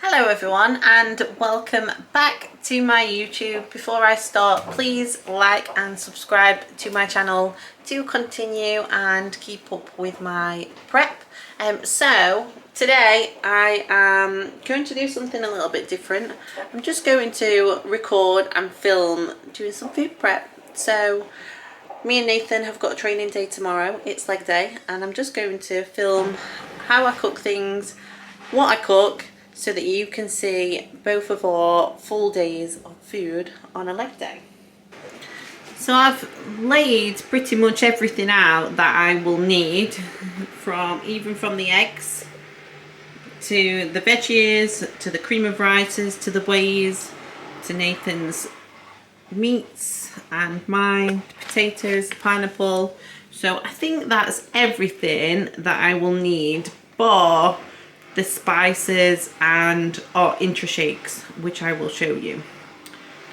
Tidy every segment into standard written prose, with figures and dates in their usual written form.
Hello everyone and welcome back to my YouTube. Before I start, please like and subscribe to my channel to continue and keep up with my prep. So today I am going to do something a little bit different. I'm just going to record and film doing some food prep. So me and Nathan have got a training day tomorrow. It's leg day and I'm just going to film how I cook things, what I cook, so that you can see both of our full days of food on a leg day. So I've laid pretty much everything out that I will need, even from the eggs to the veggies to the cream of rices to the wheys to Nathan's meats and mine, potatoes, pineapple. So I think that's everything that I will need, bar the spices and our intra shakes, which I will show you.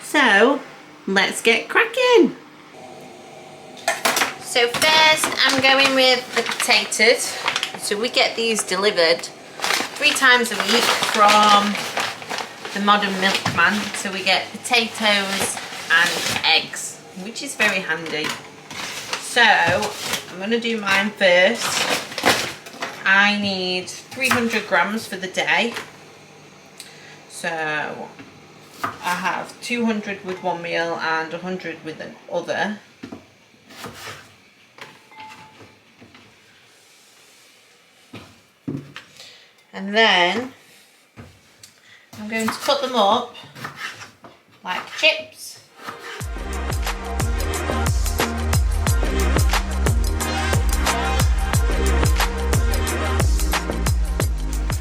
So let's get cracking. So first I'm going with the potatoes. So we get these delivered 3 times a week from the Modern Milkman. So we get potatoes and eggs, which is very handy. So I'm going to do mine first. I need 300 grams for the day, so I have 200 with one meal and 100 with another. And then I'm going to cut them up like chips.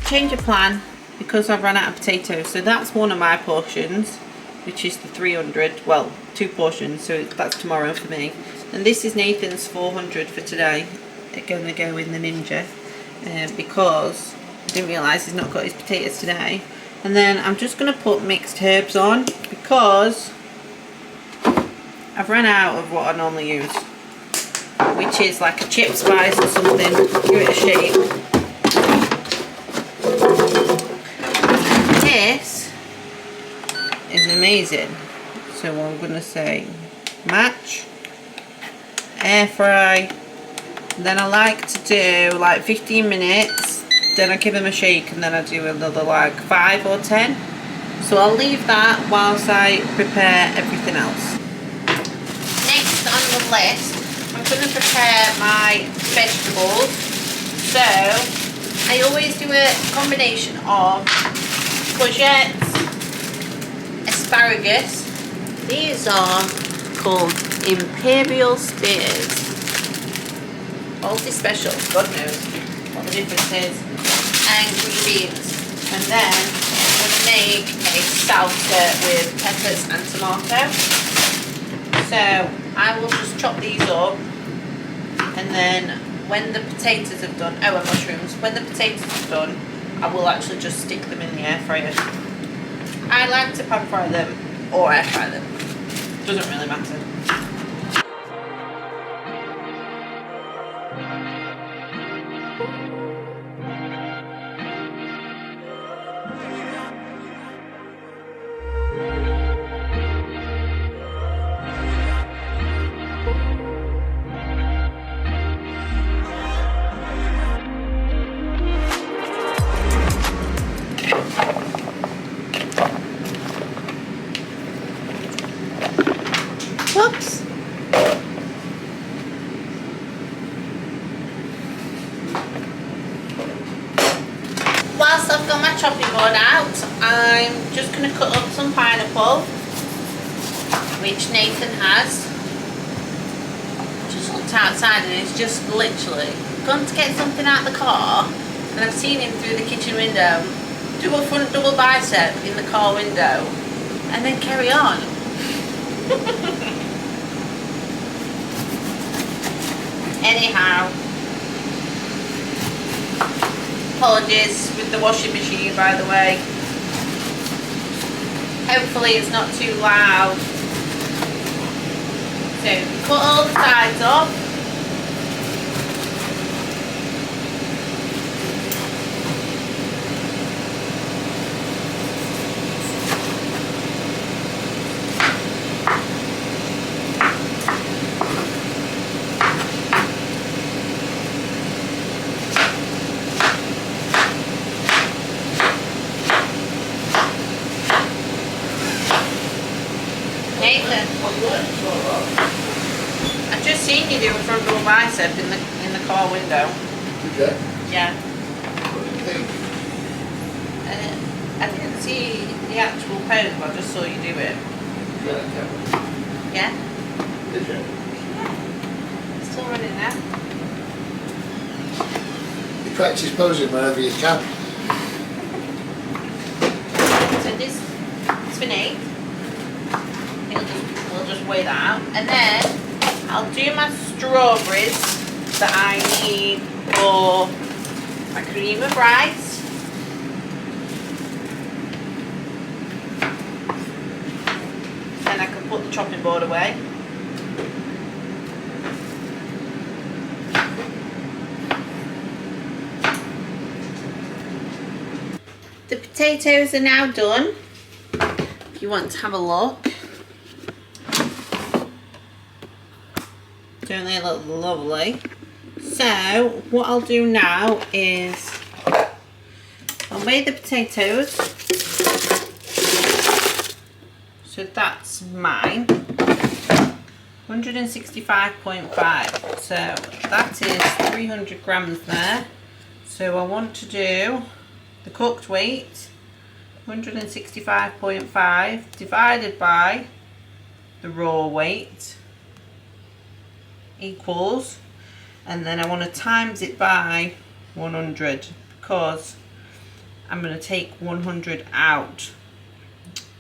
Change of plan because I've run out of potatoes, so that's one of my portions, which is the 300, well 2 portions, so that's tomorrow for me, and this is Nathan's 400 for today. It's going to go in the Ninja because I didn't realise he's not got his potatoes today. And then I'm just going to put mixed herbs on because I've run out of what I normally use, which is like a chip spice or something. Give it a shake. This is amazing. So I'm going to say match, air fry, then I like to do like 15 minutes, then I give them a shake, and then I do another like 5 or 10. So I'll leave that whilst I prepare everything else. Next on the list, I'm going to prepare my vegetables. So I always do a combination of courgettes, asparagus. These are called imperial spears. Multi special, God knows what the difference is. And green beans. And then I'm going to make a salsa with peppers and tomato. So I will just chop these up, and then when the potatoes have done, and mushrooms, when the potatoes are done, I will actually just stick them in the air fryer. I like to pan fry them or air fry them. Doesn't really matter. Whoops. Whilst I've got my chopping board out, I'm just going to cut up some pineapple, which Nathan has. Just looked outside and he's just literally gone to get something out of the car, and I've seen him through the kitchen window do a front double bicep in the car window and then carry on. Anyhow, apologies with the washing machine, by the way. Hopefully it's not too loud. So cut all the sides off. do a front door bicep in the car window. Okay. Yeah. What do you think? I didn't see the actual pose, but I just saw you do it. Yeah. Yeah? Did you? Yeah. It's still running now. You practice posing wherever you can. So this is for Nate. We'll just weigh that out. And then I'll do my strawberries that I need for my cream of rice. Then I can put the chopping board away. The potatoes are now done. If you want to have a look. Don't they look lovely? So what I'll do now is I'll weigh the potatoes. So that's mine. 165.5. So that is 300 grams there. So I want to do the cooked weight, 165.5 divided by the raw weight equals, and then I want to times it by 100 because I'm going to take 100 out,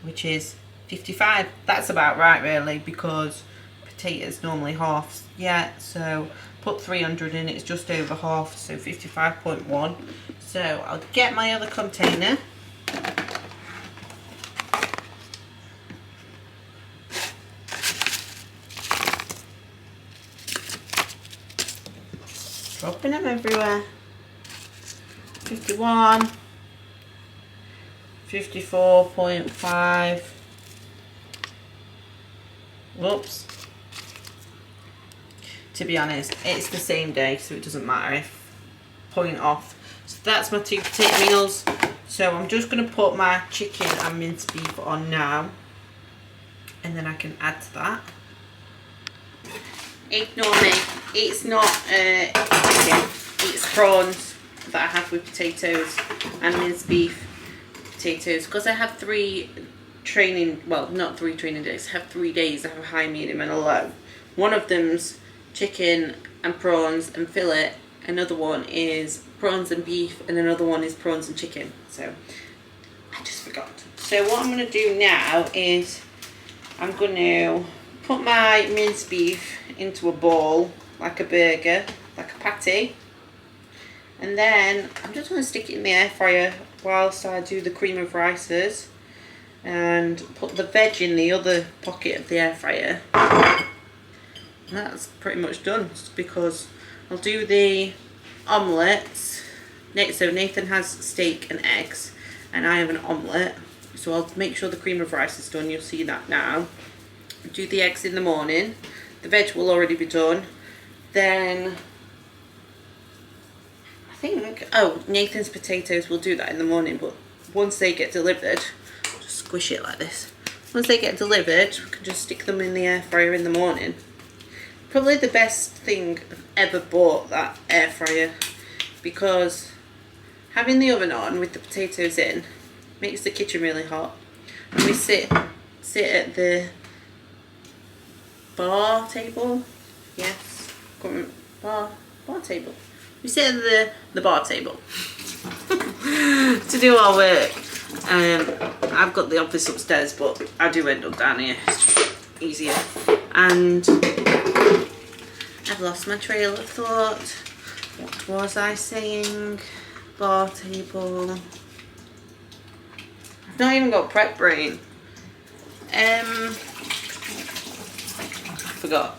which is 55. That's about right really, because potatoes normally half. Yeah, so put 300 in, it's just over half, so 55.1. So I'll get my other container. Dropping them everywhere. 51, 54.5. Whoops. To be honest, it's the same day, so it doesn't matter if point off. So that's my 2 potato meals. So I'm just going to put my chicken and minced beef on now, and then I can add to that. Ignore me, it's not chicken, it's prawns that I have with potatoes and minced beef potatoes, because I have 3 training, well not 3 training days, I have 3 days. I have a high, medium and a low. One of them's chicken and prawns and fillet, another one is prawns and beef, and another one is prawns and chicken. So I just forgot. So what I'm going to do now is I'm going to put my minced beef into a bowl, like a burger, like a patty, and then I'm just going to stick it in the air fryer whilst I do the cream of rices, and put the veg in the other pocket of the air fryer. And that's pretty much done, because I'll do the omelettes. So Nathan has steak and eggs, and I have an omelette, so I'll make sure the cream of rice is done. You'll see that now. Do the eggs in the morning, the veg will already be done. Then I think, oh, Nathan's potatoes, will do that in the morning, but once they get delivered, just squish it like this. Once they get delivered, we can just stick them in the air fryer in the morning. Probably the best thing I've ever bought, that air fryer, because having the oven on with the potatoes in makes the kitchen really hot. And we sit at the bar table. Yes, bar table. We sit at the bar table to do our work. I've got the office upstairs, but I do end up down here. It's just easier. And I've lost my trail of thought. What was I saying? Bar table. I've not even got prep brain. I forgot.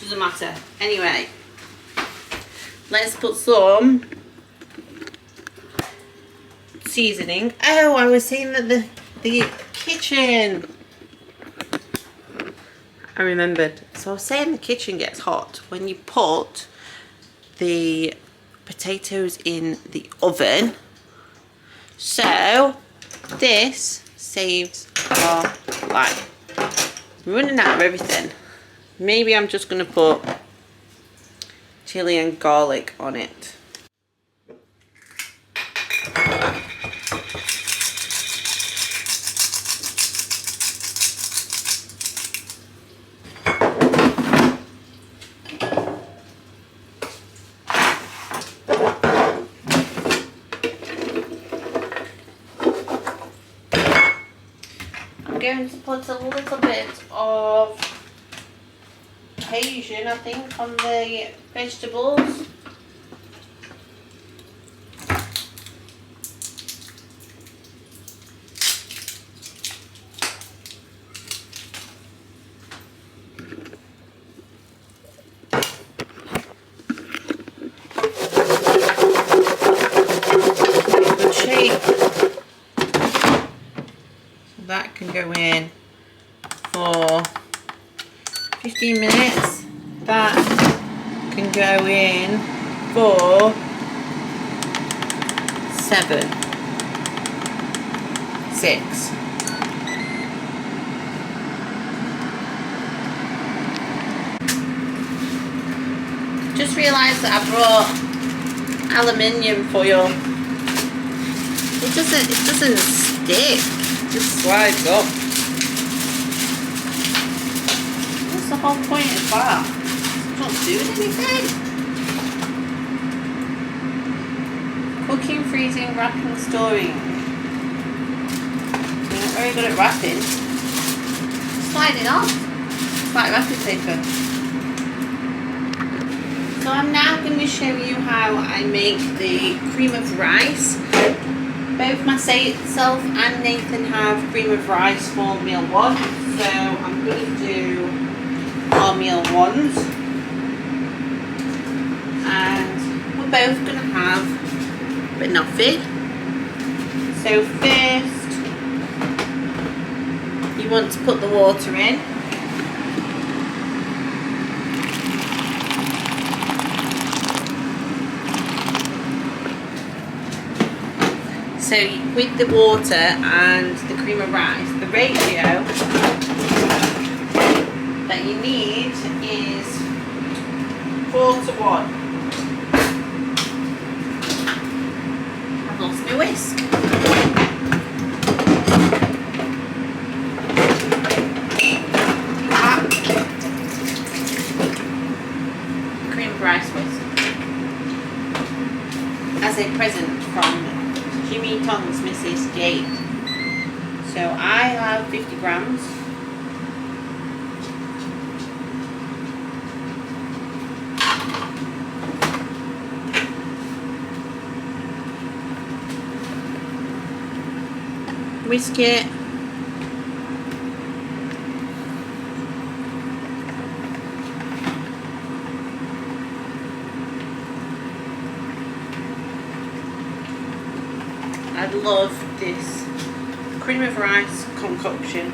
Doesn't matter. Anyway, let's put some seasoning. Oh, I was saying that the kitchen. I remembered. So I was saying the kitchen gets hot when you put the potatoes in the oven. So this saves our life. I'm running out of everything. Maybe I'm just going to put chili and garlic on it. I'm going to put a little bit of Cajun, I think, on the vegetables. Good shape. So that can go in for 15 minutes. That can go in for 7, 6. Just realised that I brought aluminium foil. It doesn't stick. It just slides up. What's the whole point of that? It's not doing anything. Cooking, freezing, wrapping, storing. You're not very good at wrapping. It's sliding off. It's like wrapping paper. So I'm now going to show you how I make the cream of rice. Both myself and Nathan have cream of rice for meal 1. So I'm going to do our meal 1s. And we're both going to have banoffee. So first, you want to put the water in. So with the water and the cream of rice, the ratio that you need is 4:1. I've lost my whisk. Cream of rice whisk. As a present from Jimmy Tong's Mrs. Jade. So I have 50 grams. Whisk it. I love this cream of rice concoction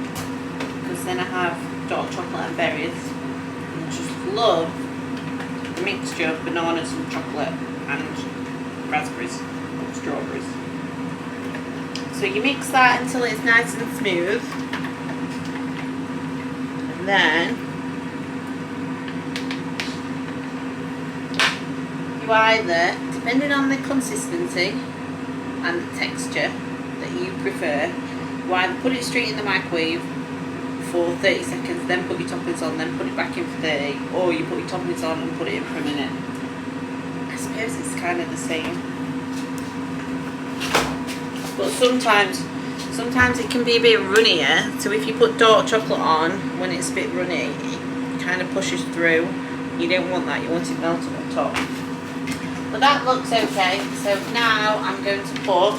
because then I have dark chocolate and berries, and just love the mixture of bananas and chocolate and raspberries or strawberries. So you mix that until it's nice and smooth, and then you either, depending on the consistency and the texture that you prefer, you either put it straight in the microwave for 30 seconds, then put your toppings on, then put it back in for 30, or you put your toppings on and put it in for a minute. I suppose it's kind of the same, but sometimes it can be a bit runnier, so if you put dark chocolate on when it's a bit runny, it kind of pushes through. You don't want that, you want it melted on top. But that looks okay. So now I'm going to put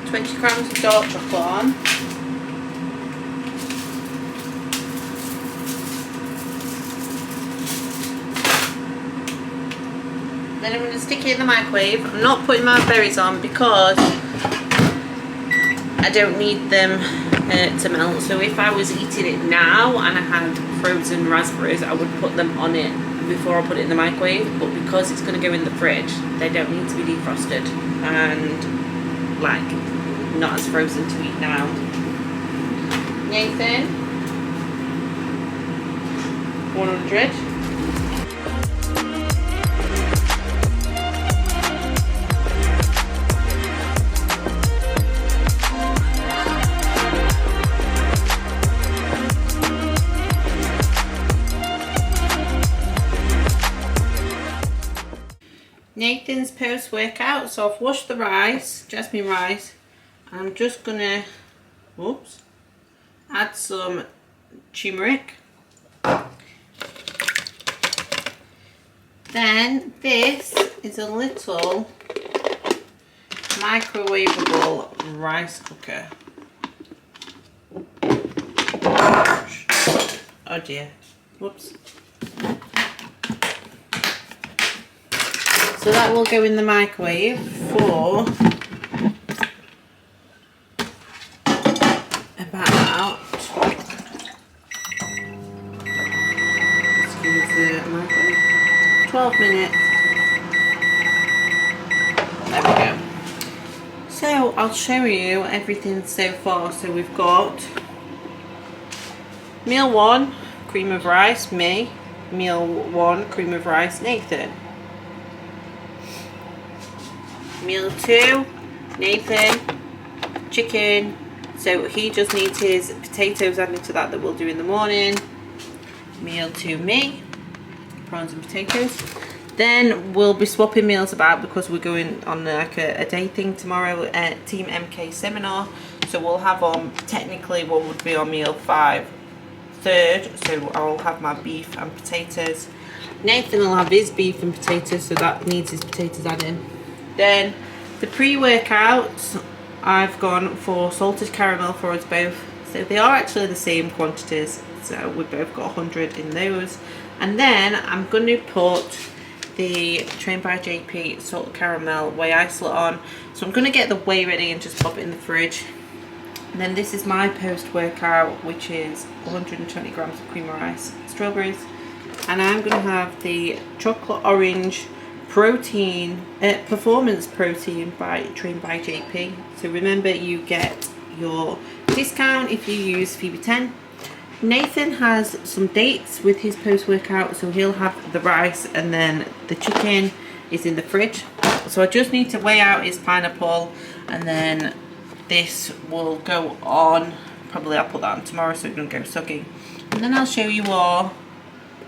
20 grams of dark chocolate on. Then I'm going to stick it in the microwave. I'm not putting my berries on because I don't need them to melt. So if I was eating it now and I had frozen raspberries, I would put them on it before I put it in the microwave, but because it's going to go in the fridge, they don't need to be defrosted and like not as frozen to eat now. Nathan, 100. Nathan's post-workout, so I've washed the rice, jasmine rice, and I'm just gonna, whoops, add some turmeric. Then this is a little microwavable rice cooker. Oh dear, whoops. So that will go in the microwave for about, excuse the microwave, 12 minutes. There we go. So I'll show you everything so far. So we've got meal 1, cream of rice, me. Meal 1, cream of rice, Nathan. Meal 2, Nathan, chicken. So he just needs his potatoes added to that we'll do in the morning. Meal 2, me, prawns and potatoes. Then we'll be swapping meals about because we're going on like a day thing tomorrow at Team MK seminar. So we'll have on technically what would be on meal 5, third. So I'll have my beef and potatoes. Nathan will have his beef and potatoes, so that needs his potatoes added. Then the pre-workouts, I've gone for salted caramel for us both. So they are actually the same quantities. So we've both got 100 in those. And then I'm going to put the Trained by JP salt caramel whey isolate on. So I'm going to get the whey ready and just pop it in the fridge. And then this is my post-workout, which is 120 grams of cream of rice, strawberries. And I'm going to have the chocolate orange protein, performance protein by Trained by JP. So remember, you get your discount if you use Pheebs 10. Nathan has some dates with his post-workout, so he'll have the rice, and then the chicken is in the fridge. So I just need to weigh out his pineapple, and then this will go on, probably I'll put that on tomorrow so it doesn't go soggy. And then I'll show you all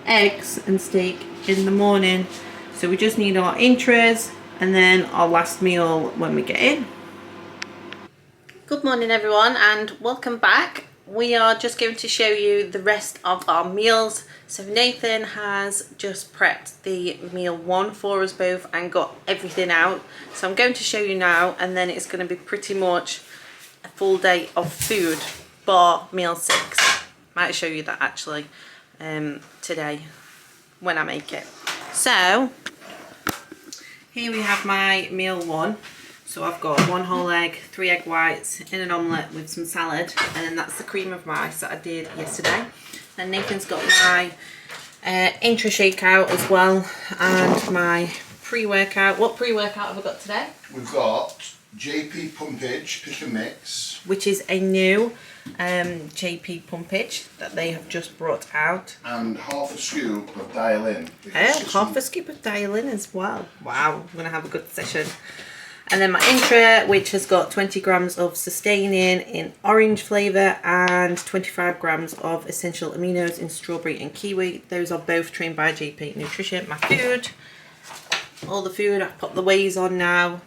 eggs and steak in the morning. So we just need our intros and then our last meal when we get in. Good morning everyone, and welcome back. We are just going to show you the rest of our meals. So Nathan has just prepped the meal 1 for us both and got everything out. So I'm going to show you now, and then it's going to be pretty much a full day of food bar meal 6. Might show you that actually today when I make it. So here we have my meal 1. So I've got 1 whole egg, 3 egg whites in an omelette with some salad, and then that's the cream of rice that I did yesterday. Then Nathan's got my intra shake out as well, and my pre-workout. What pre-workout have I got today? We've got JP Pumpage Pick and Mix, which is a new JP Pumpage that they have just brought out. and half a scoop of Dial In. Half a scoop of Dial In as well. Wow, I'm going to have a good session. And then my intra, which has got 20 grams of sustaining in orange flavour and 25 grams of essential aminos in strawberry and kiwi. Those are both Trained by JP Nutrition. My food, all the food, I've put the wheys on now.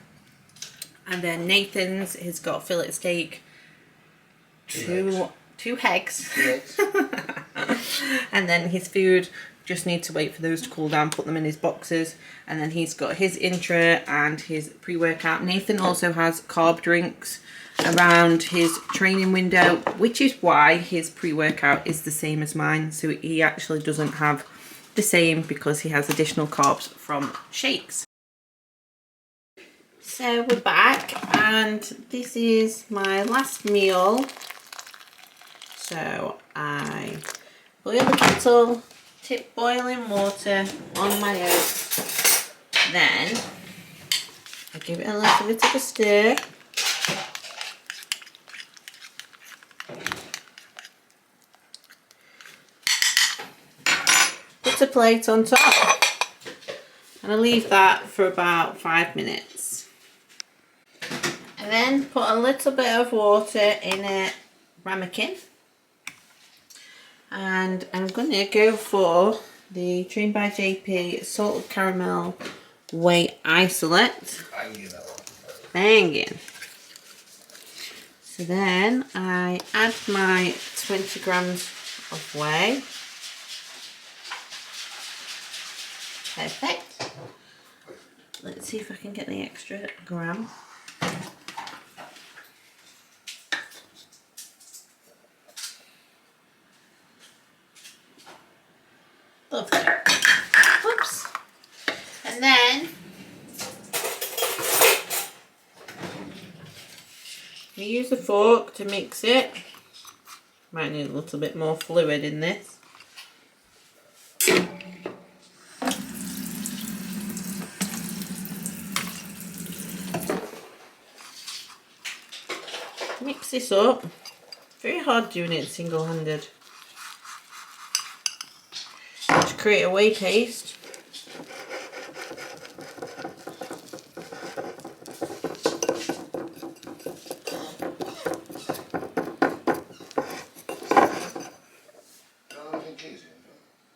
And then Nathan's has got fillet steak, two eggs. And then his food, just need to wait for those to cool down, put them in his boxes. And then he's got his intra and his pre-workout. Nathan also has carb drinks around his training window, which is why his pre-workout is the same as mine. So he actually doesn't have the same because he has additional carbs from shakes. So we're back, and this is my last meal. So I boil the kettle, tip boiling water on my oats, then I give it a little bit of a stir, butter plate on top. And I leave that for about 5 minutes. And then put a little bit of water in a ramekin. And I'm going to go for the Trained by JP salted caramel whey isolate. Banging. So then I add my 20 grams of whey. Perfect. Let's see if I can get the extra gram. Lovely. Oops. And then you use a fork to mix it. Might need a little bit more fluid in this. Mix this up. Very hard doing it single-handed. To create a whey paste.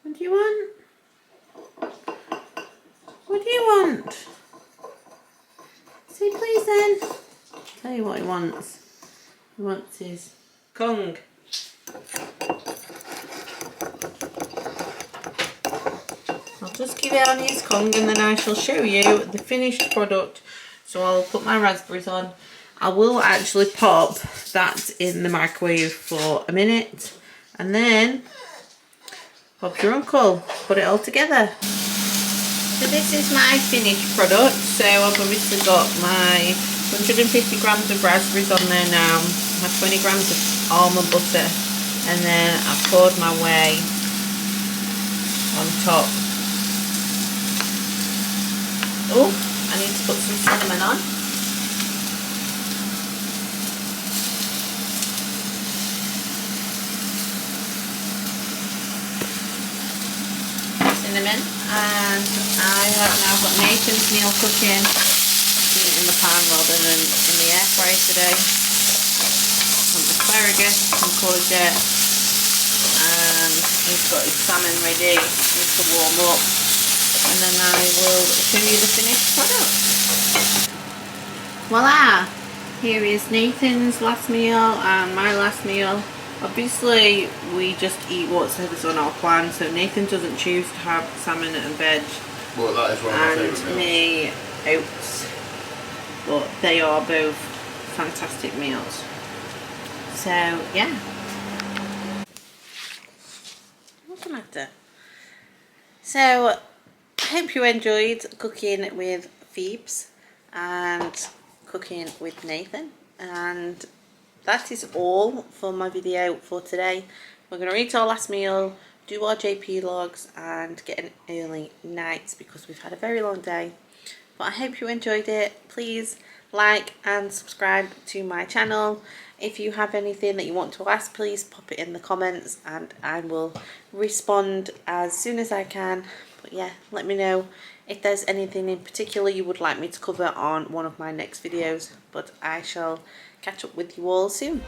What do you want? What do you want? Say please then. Tell you what he wants. He wants his Kong. I'll just give it on his Kong and then I shall show you the finished product. So I'll put my raspberries on. I will actually pop that in the microwave for a minute and then pop your uncle, put it all together. So this is my finished product. So I've obviously got my 150 grams of raspberries on there now, my 20 grams of almond butter, and then I've poured my whey on top. Oh, I need to put some cinnamon on. Cinnamon, and I have now got Nathan's meal cooking. Doing it in the pan rather than in the air fryer today. Some asparagus, some courgette, and he's got his salmon ready. Needs to warm up. And then I will show you the finished product. Voila! Here is Nathan's last meal and my last meal. Obviously we just eat whatever's on our plan, so Nathan doesn't choose to have salmon and veg. Well, that is one of my favourite meals. And me, oats. But they are both fantastic meals. So yeah. What's the matter? So I hope you enjoyed cooking with Pheebs and cooking with Nathan, and that is all for my video for today. We're going to eat our last meal, do our JP logs and get an early night because we've had a very long day. But I hope you enjoyed it. Please like and subscribe to my channel. If you have anything that you want to ask, please pop it in the comments and I will respond as soon as I can. But yeah, let me know if there's anything in particular you would like me to cover on one of my next videos. But I shall catch up with you all soon.